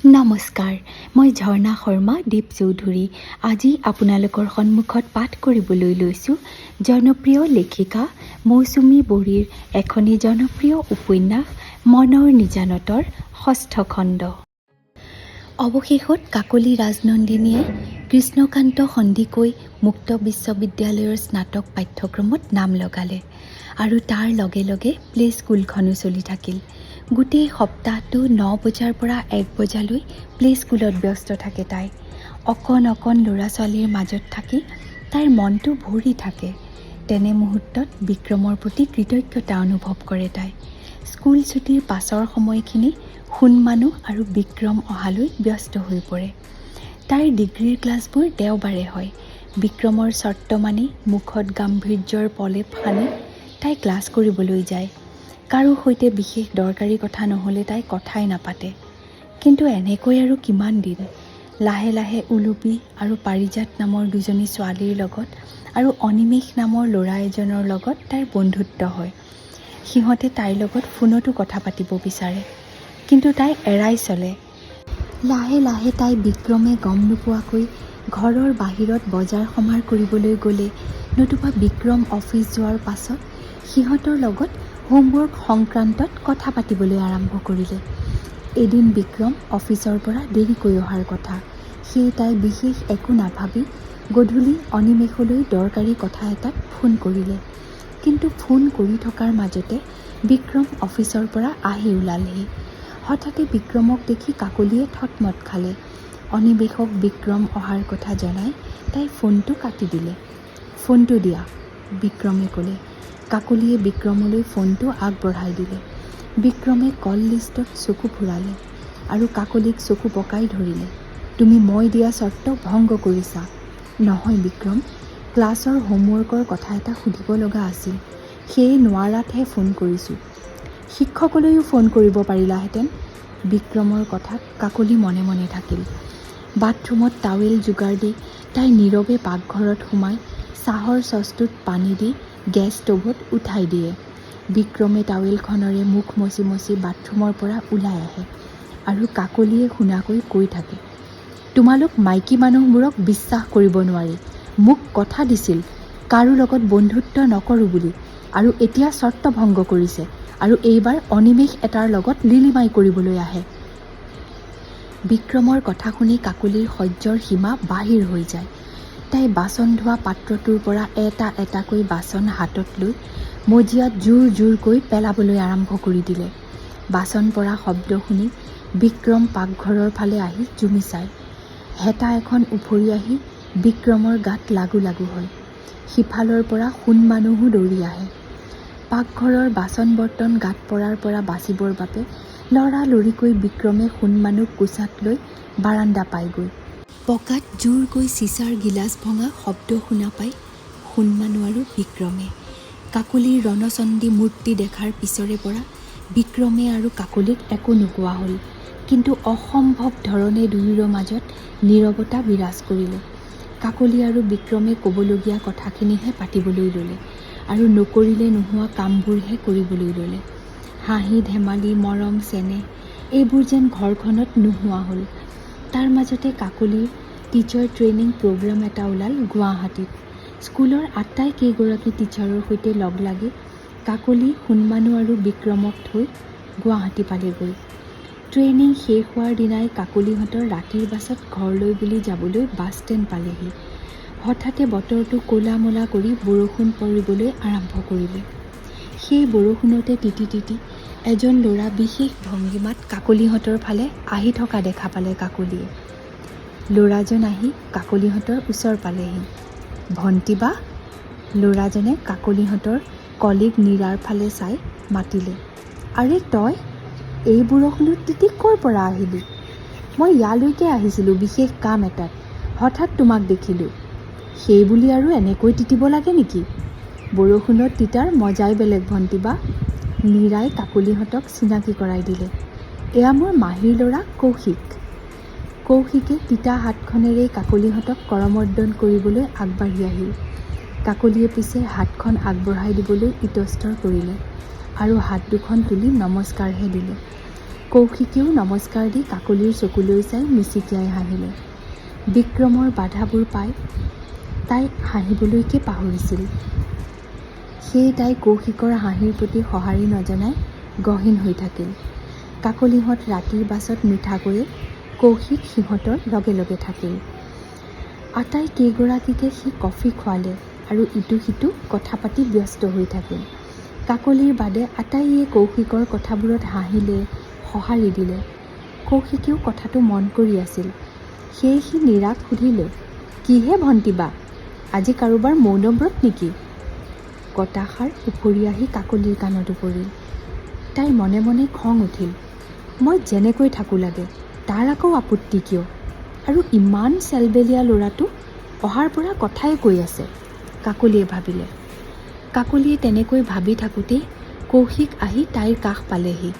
নমস্কাৰ, মই ঝৰ্ণা শৰ্মা দীপ চৌধুৰী। আজি আপোনালোকৰ সন্মুখত পাঠ কৰিবলৈ লৈছোঁ জনপ্ৰিয় লেখিকা মৌচুমী বড়িৰ এখনি জনপ্ৰিয় উপন্যাস মনৰ নিজানতৰ ৬ষ্ঠ খণ্ড। অৱশেষত কাকলি ৰাজনন্দিনীয়ে কৃষ্ণকান্ত সন্দিকৈ মুক্ত বিশ্ববিদ্যালয়ৰ স্নাতক পাঠ্যক্ৰমত নাম লগালে আৰু তাৰ লগে লগে প্লে স্কুলখনো চলি থাকিল। গোটেই সপ্তাহটো ৯ বজাৰ পৰা ১ বজালৈ প্লে স্কুলত ব্যস্ত থাকে তাই। অকণ অকণ ল'ৰা ছোৱালীৰ মাজত থাকি তাইৰ মনটো ভৰি থাকে। তেনে মুহূৰ্তত বিক্ৰমৰ প্ৰতি কৃতজ্ঞতা অনুভৱ কৰে তাই। স্কুল ছুটিৰ পাছৰ সময়খিনি সোণমানু আৰু বিক্ৰম অহালৈ ব্যস্ত হৈ পৰে। তাইৰ ডিগ্ৰীৰ ক্লাছবোৰ দেওবাৰে হয়। বিক্ৰমৰ চৰ্ত মানি মুখত গাম্ভীৰ্যৰ প্ৰলেপ সানি তাই ক্লাছ কৰিবলৈ যায়। কাৰো সৈতে বিশেষ দৰকাৰী কথা নহ'লে তাই কথাই নাপাতে। কিন্তু এনেকৈ আৰু কিমান দিন? লাহে লাহে উলুপি আৰু পাৰিজাত নামৰ দুজনী ছোৱালীৰ লগত আৰু অনিমেষ নামৰ ল'ৰা এজনৰ লগত তাইৰ বন্ধুত্ব হয়। সিহঁতে তাইৰ লগত ফোনতো কথা পাতিব বিচাৰে, কিন্তু তাই এৰাই চলে। লাহে লাহে তাই বিক্ৰমে গম নোপোৱাকৈ ঘৰৰ বাহিৰত বজাৰ সমাৰ কৰিবলৈ গ'লে, নতুবা বিক্ৰম অফিচ যোৱাৰ পাছত সিহঁতৰ লগত হোমৱৰ্ক সংক্ৰান্তত কথা পাতিবলৈ আৰম্ভ কৰিলে। এদিন বিক্ৰম অফিচৰ পৰা দেৰিকৈ অহাৰ কথা, সেয়ে তাই বিশেষ একো নাভাবি গধূলি অনিমেষলৈ দৰকাৰী কথা এটাত ফোন কৰিলে। কিন্তু ফোন কৰি থকাৰ মাজতে বিক্ৰম অফিচৰ পৰা আহি ওলালহি। হঠাতে বিক্ৰমক দেখি কাকলিয়ে থতমত খালে। অনিমেষক বিক্ৰম অহাৰ কথা জনাই তাই ফোনটো কাটি দিলে। ফোনটো দিয়া, বিক্ৰমে ক'লে। কাকলিয়ে বিক্ৰমলৈ ফোনটো আগবঢ়াই দিলে। বিক্ৰমে কল লিষ্টত চকু ফুৰালে আৰু কাকলিক চকু পকাই ধৰিলে। তুমি মই দিয়া চৰ্ত ভংগ কৰিছা। নহয় বিক্ৰম, ক্লাছৰ হোমৱৰ্কৰ কথা এটা সুধিব লগা আছিল, সেয়ে নোৱাৰাতহে ফোন কৰিছোঁ। শিক্ষকলৈও ফোন কৰিব পাৰিলাহেঁতেন। বিক্ৰমৰ কথাত কাকলি মনে মনে থাকিল। বাথৰুমত টাৱেল যোগাৰ দি তাই নীৰৱে পাকঘৰত সোমাই চাহৰ চচটোত পানী দি গেছ ষ্ট'ভত উঠাই দিয়ে। বিক্ৰমে টাৱেলখনেৰে মুখ মচি মচি বাথৰুমৰ পৰা ওলাই আহে আৰু কাকলিয়ে শুনাকৈ কৈ থাকে, তোমালোক মাইকী মানুহবোৰক বিশ্বাস কৰিব নোৱাৰি। মোক কথা দিছিল কাৰো লগত বন্ধুত্ব নকৰোঁ বুলি, আৰু এতিয়া চৰ্ত ভংগ কৰিছে, আৰু এইবাৰ অনিমেষ এটাৰ লগত লিলিমাই কৰিবলৈ আহে। বিক্ৰমৰ কথা শুনি কাকলিৰ সহ্যৰ সীমা বাহিৰ হৈ যায়। তাই বাচন ধোৱা পাত্ৰটোৰ পৰা এটা এটাকৈ বাচন হাতত লৈ মজিয়াত জোৰ জোৰকৈ পেলাবলৈ আৰম্ভ কৰি দিলে। বাচন পৰা শব্দ শুনি বিক্ৰম পাকঘৰৰ ফালে আহি জুমি চায়। হেতা এখন উফৰি আহি বিক্ৰমৰ গাত লাগু লাগু হয়। সিফালৰ পৰা সোণমানুহো দৌৰি আহে। পাকঘৰৰ বাচন বৰ্তন গাত পৰাৰ পৰা বাচিবৰ বাবে লৰালৰিকৈ বিক্ৰমে সোণমানুক কোচাত লৈ বাৰাণ্ডা পায়গৈ। পকাত জোৰকৈ চিচাৰ গিলাচ ভঙা শব্দ শুনা পায় সোণমানু আৰু বিক্ৰমে। কাকলিৰ ৰণচণ্ডী মূৰ্তি দেখাৰ পিছৰে পৰা বিক্ৰমে আৰু কাকলিক একো নোকোৱা হ'ল, কিন্তু অসম্ভৱ ধৰণে দুয়োৰে মাজত নীৰৱতা বিৰাজ কৰিলে। কাকলি আৰু বিক্ৰমে ক'বলগীয়া কথাখিনিহে পাতিবলৈ ল'লে আৰু নকৰিলে নোহোৱা কামবোৰহে কৰিবলৈ ল'লে। হাঁহি ধেমালি মৰম চেনেহ এইবোৰ যেন ঘৰখনত নোহোৱা হ'ল। তাৰ মাজতে কাকলিৰ টিচাৰ ট্ৰেইনিং প্ৰগ্ৰাম এটা ওলাল গুৱাহাটীত। স্কুলৰ আটাইকেইগৰাকী টিচাৰৰ সৈতে লগ লাগি কাকলি সোণমানু আৰু বিক্ৰমক থৈ গুৱাহাটী পালেগৈ। ট্ৰেইনিং শেষ হোৱাৰ দিনাই কাকলিহঁতৰ ৰাতিৰ বাছত ঘৰলৈ বুলি যাবলৈ বাছ ষ্টেণ্ড পালেহি। হঠাতে বতৰটো ক'লা মলা কৰি বৰষুণ পৰিবলৈ আৰম্ভ কৰিলে। সেই বৰষুণতে তিতি তিতি এজন ল'ৰা বিশেষ ভংগীমাত কাকলিহঁতৰ ফালে আহি থকা দেখা পালে কাকলিয়ে। ল'ৰাজন আহি কাকলিহঁতৰ ওচৰ পালেহি। ভণ্টি বা? ল'ৰাজনে কাকলিহঁতৰ কলিগ নীৰাৰ ফালে চাই মাতিলে। আৰে তই এই বৰষুণত তিতি ক'ৰ পৰা আহিলি? মই ইয়ালৈকে আহিছিলোঁ বিশেষ কাম এটাত, হঠাৎ তোমাক দেখিলোঁ। সেই বুলি আৰু এনেকৈ তিতিব লাগে নেকি? বৰষুণত তিতাৰ মজাই বেলেগ ভণ্টি বা। নীৰাই কাকলিহঁতক চিনাকি কৰাই দিলে। এয়া মোৰ মাহীৰ ল'ৰা কৌশিক। কৌশিকে তিতা হাতখনেৰেই কাকলিহঁতক কৰমৰ্দন কৰিবলৈ আগবাঢ়ি আহিল। কাকলিয়ে পিছে হাতখন আগবঢ়াই দিবলৈ ইতস্তৰ কৰিলে আৰু হাত দুখন তুলি নমস্কাৰহে দিলে। কৌশিকেও নমস্কাৰ দি কাকলিৰ চকুলৈ চাই মিচিকিয়াই হাঁহিলে। বিক্ৰমৰ বাধাবোৰ পাই তাই হাঁহিবলৈকে পাহৰিছিল। সেয়ে তাই কৌশিকৰ হাঁহিৰ প্ৰতি সঁহাৰি নজনাই গহীন হৈ থাকিল। কাকলিহঁত ৰাতিৰ বাছত নুঠাকৈয়ে কৌশিক সিহঁতৰ লগে লগে থাকিল। আটাইকেইগৰাকীকে সি কফি খোৱালে আৰু ইটো সিটো কথা পাতি ব্যস্ত হৈ থাকিল। কাকলিৰ বাদে আটাইয়ে কৌশিকৰ কথাবোৰত হাঁহিলে, সঁহাৰি দিলে। কৌশিকেও কথাটো মন কৰি আছিল। সেয়ে সি নিৰাক সুধিলে, কিহে ভণ্টি বা, আজি কাৰোবাৰ মৌনব্ৰত নেকি? কথাষাৰ উফৰি আহি কাকলিৰ কাণতো পৰিল। তাইৰ মনে মনে খং উঠিল। মই যেনেকৈ থাকোঁ লাগে, তাৰ আকৌ আপত্তি কিয়? আৰু ইমান চেলবেলীয়া ল'ৰাটো অহাৰ পৰা কথাই কৈ আছে, কাকলিয়ে ভাবিলে। কাকলিয়ে তেনেকৈ ভাবি থাকোঁতেই কৌশিক আহি তাইৰ কাষ পালেহি।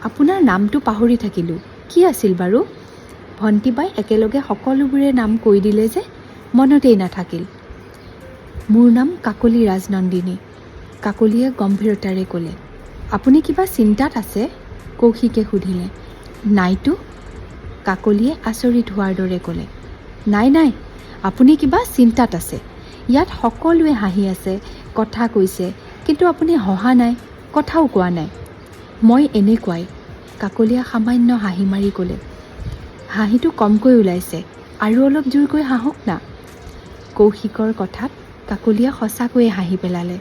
আপোনাৰ নামটো পাহৰি থাকিলোঁ, কি আছিল বাৰু? ভণ্টিবাই একেলগে সকলোবোৰে নাম কৈ দিলে যে মনতেই নাথাকিল। মোৰ নাম কাকলি ৰাজনন্দিনী, কাকলিয়ে গম্ভীৰতাৰে ক'লে। আপুনি কিবা চিন্তাত আছে? কৌশিকে সুধিলে। নাইতো, কাকলিয়ে আচৰিত হোৱাৰ দৰে ক'লে। নাই নাই, আপুনি কিবা চিন্তাত আছে। ইয়াত সকলোৱে হাঁহি আছে, কথা কৈছে, কিন্তু আপুনি হহা নাই, কথাও কোৱা নাই। মই এনেকুৱাই, কাকলিয়ে সামান্য হাঁহি মাৰি ক'লে। হাঁহিটো কমকৈ ওলাইছে, আৰু অলপ জোৰকৈ হাঁহক না। কৌশিকৰ কথাত কাকলিয়ে সঁচাকৈয়ে হাঁহি পেলালে।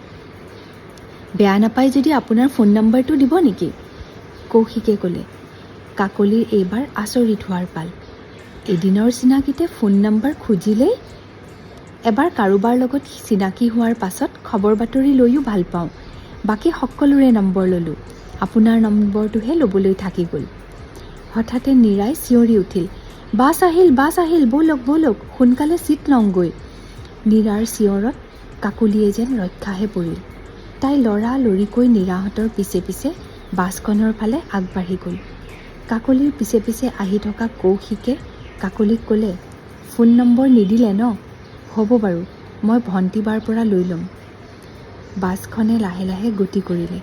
বেয়া নাপায় যদি আপোনাৰ ফোন নম্বৰটো দিব নেকি? কৌশিকে ক'লে। কাকলিৰ এইবাৰ আচৰিত হোৱাৰ পাল। এদিনৰ চিনাকিতে ফোন নম্বৰ খুজিলেই? এবাৰ কাৰোবাৰ লগত চিনাকি হোৱাৰ পাছত খবৰ বাতৰি লৈও ভাল পাওঁ। বাকী সকলোৰে নম্বৰ ল'লোঁ, আপোনাৰ নম্বৰটোহে ল'বলৈ থাকি গ'ল। হঠাতে নীৰাই চিঞৰি উঠিল, বাছ আহিল, ব'লক ব'লক, সোনকালে ছিট লওঁগৈ। নীৰাৰ চিঞৰত কাকলিয়ে যেন ৰক্ষাহে পৰিল। তাই লৰালৰিকৈ নীৰাহঁতৰ পিছে পিছে বাছখনৰ ফালে আগবাঢ়ি গ'ল। কাকলিৰ পিছে পিছে আহি থকা কৌশিকে কাকলিক ক'লে, ফোন নম্বৰ নিদিলে ন? হ'ব বাৰু, মই ভণ্টিবাৰ পৰা লৈ ল'ম। বাছখনে লাহে লাহে গতি কৰিলে।